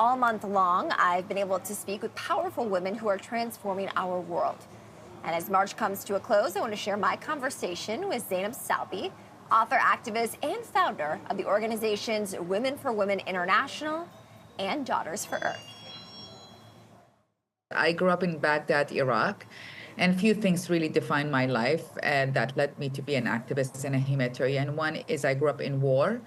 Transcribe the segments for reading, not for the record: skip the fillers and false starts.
All month long, I've been able to speak with powerful women who are transforming our world. And as March comes to a close, I want to share my conversation with Zainab Salbi, author, activist, and founder of the organizations Women for Women International and Daughters for Earth. I grew up in Baghdad, Iraq, and few things really defined my life and that led me to be an activist and a humanitarian. One is I grew up in war,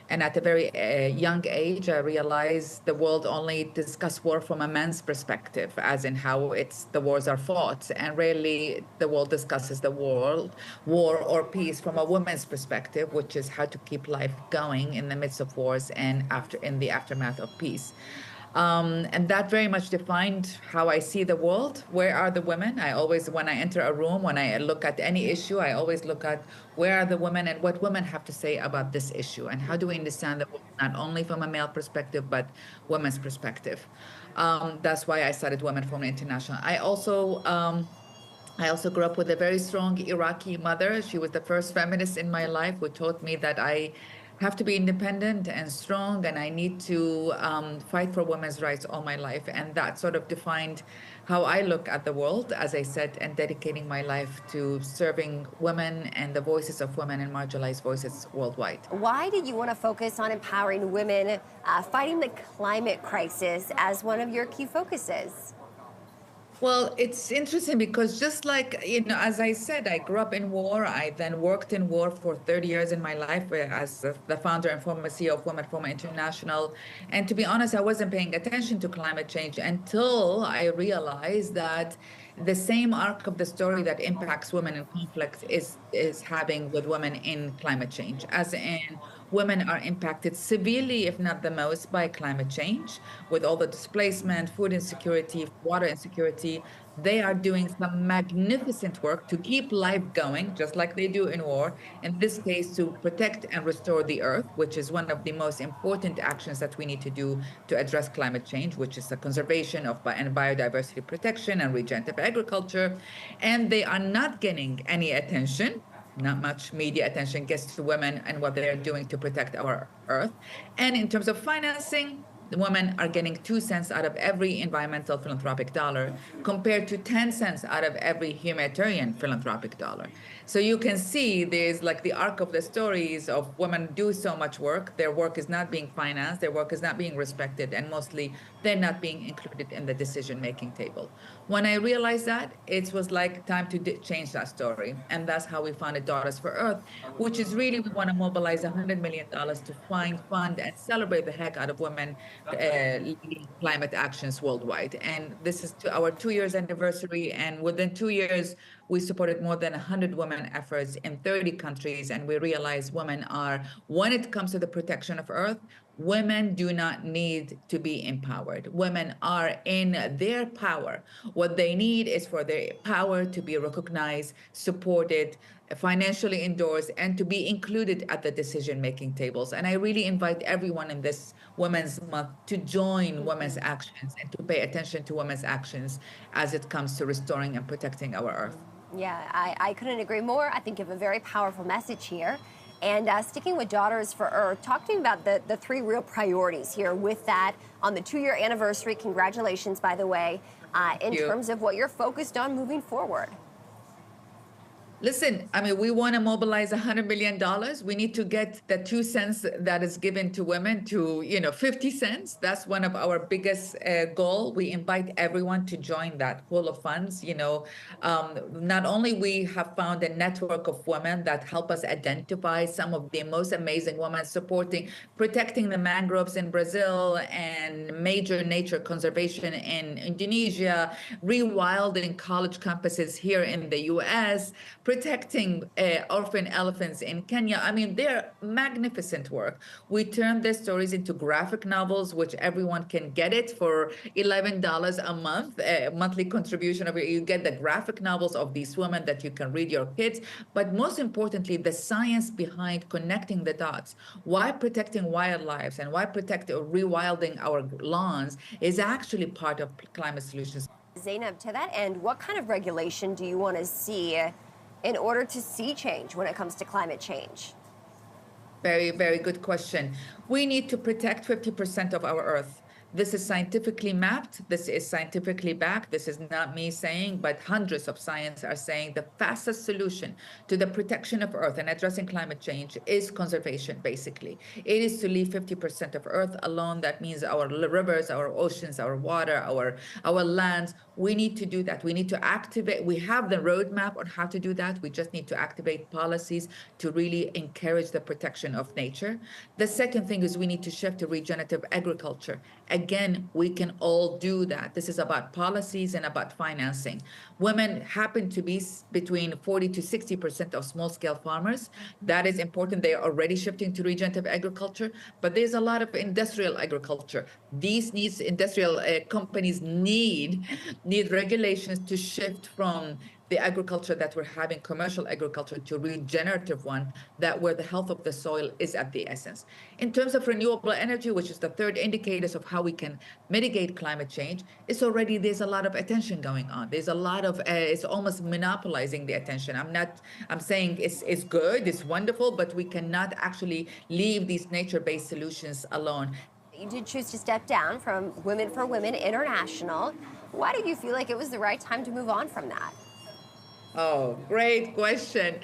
and at a very young age, I realized the world only discuss war from a man's perspective, as in how the wars are fought, and rarely the world discusses the war or peace from a woman's perspective, which is how to keep life going in the midst of wars and in the aftermath of peace. And that very much defined how I see the world. Where are the women? I always, when I enter a room, when I look at any issue, I always look at where are the women and what women have to say about this issue, and how do we understand the world not only from a male perspective but women's perspective. That's why I started Women for Women International. I also grew up with a very strong Iraqi mother. She was the first feminist in my life, who taught me that I have to be independent and strong, and I need to fight for women's rights all my life. And that sort of defined how I look at the world, as I said, and dedicating my life to serving women and the voices of women and marginalized voices worldwide. Why did you want to focus on empowering women fighting the climate crisis as one of your key focuses? Well, it's interesting because just like, as I said, I grew up in war. I then worked in war for 30 years in my life as the founder and former CEO of Women for Women International. And to be honest, I wasn't paying attention to climate change until I realized that the same arc of the story that impacts women in conflict is having with women in climate change, as in women are impacted severely, if not the most, by climate change, with all the displacement, food insecurity, water insecurity. They are doing some magnificent work to keep life going, just like they do in war. In this case, to protect and restore the earth, which is one of the most important actions that we need to do to address climate change, which is the conservation of and biodiversity protection and regenerative agriculture. And they are not getting any attention. Not much media attention gets to women and what they're doing to protect our earth. And in terms of financing, the women are getting 2 cents out of every environmental philanthropic dollar compared to 10 cents out of every humanitarian philanthropic dollar. So you can see there's like the arc of the stories of women do so much work. Their work is not being financed. Their work is not being respected. And mostly they're not being included in the decision-making table. When I realized that, it was like time to change that story. And that's how we founded Daughters for Earth, which is really, we want to mobilize $100 million to fund, and celebrate the heck out of women leading climate actions worldwide. And this is our 2 years anniversary. And within 2 years, we supported more than 100 women efforts in 30 countries. And we realize women are, when it comes to the protection of Earth, women do not need to be empowered. Women are in their power. What they need is for their power to be recognized, supported, financially endorsed, and to be included at the decision-making tables. And I really invite everyone in this Women's Month to join women's actions and to pay attention to women's actions as it comes to restoring and protecting our Earth. Yeah, I couldn't agree more. I think you have a very powerful message here. And sticking with Daughters for Earth, talk to me about the three real priorities here with that on the 2-year anniversary. Congratulations, by the way, in terms of what you're focused on moving forward. Listen, I mean, we want to mobilize $100 million. We need to get the 2 cents that is given to women to, 50 cents. That's one of our biggest goal. We invite everyone to join that pool of funds. Not only we have found a network of women that help us identify some of the most amazing women protecting the mangroves in Brazil and major nature conservation in Indonesia, rewilding college campuses here in the US, protecting orphan elephants in Kenya. I mean, they're magnificent work. We turn their stories into graphic novels, which everyone can get it for $11 a month, monthly contribution. You get the graphic novels of these women that you can read your kids. But most importantly, the science behind connecting the dots. Why protecting wildlife and why rewilding our lawns is actually part of climate solutions. Zainab, to that end, what kind of regulation do you want to see in order to see change when it comes to climate change? Very, very good question. We need to protect 50% of our Earth. This is scientifically mapped. This is scientifically backed. This is not me saying, but hundreds of science are saying the fastest solution to the protection of Earth and addressing climate change is conservation, basically. It is to leave 50% of Earth alone. That means our rivers, our oceans, our water, our lands. We need to do that. We need to activate. We have the roadmap on how to do that. We just need to activate policies to really encourage the protection of nature. The second thing is we need to shift to regenerative agriculture. Again, we can all do that. This is about policies and about financing. Women happen to be between 40 to 60% of small scale farmers. That is important. They are already shifting to regenerative agriculture, but there's a lot of industrial agriculture. These needs industrial companies need regulations to shift from the agriculture that we're having, commercial agriculture, to regenerative one, that where the health of the soil is at the essence. In terms of renewable energy, which is the third indicators of how we can mitigate climate change, there's a lot of attention going on. There's a lot of, it's almost monopolizing the attention. I'm saying it's good, it's wonderful, but we cannot actually leave these nature-based solutions alone. You did choose to step down from Women for Women International. Why did you feel like it was the right time to move on from that? Oh, great question.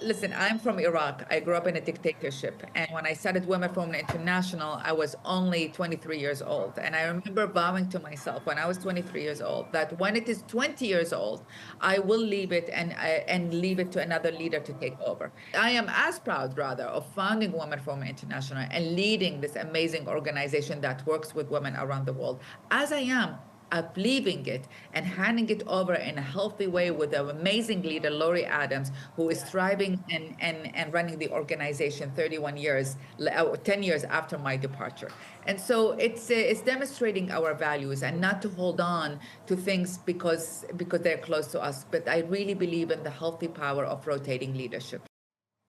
Listen, I'm from Iraq. I grew up in a dictatorship. And when I started Women for Women International, I was only 23 years old. And I remember vowing to myself when I was 23 years old that when it is 20 years old, I will leave it and leave it to another leader to take over. I am as proud, rather, of founding Women for Women International and leading this amazing organization that works with women around the world, as I am of leaving it and handing it over in a healthy way with an amazing leader, Laurie Adams, who is thriving and running the organization 31 years, 10 years after my departure. And so it's demonstrating our values and not to hold on to things because they're close to us. But I really believe in the healthy power of rotating leadership.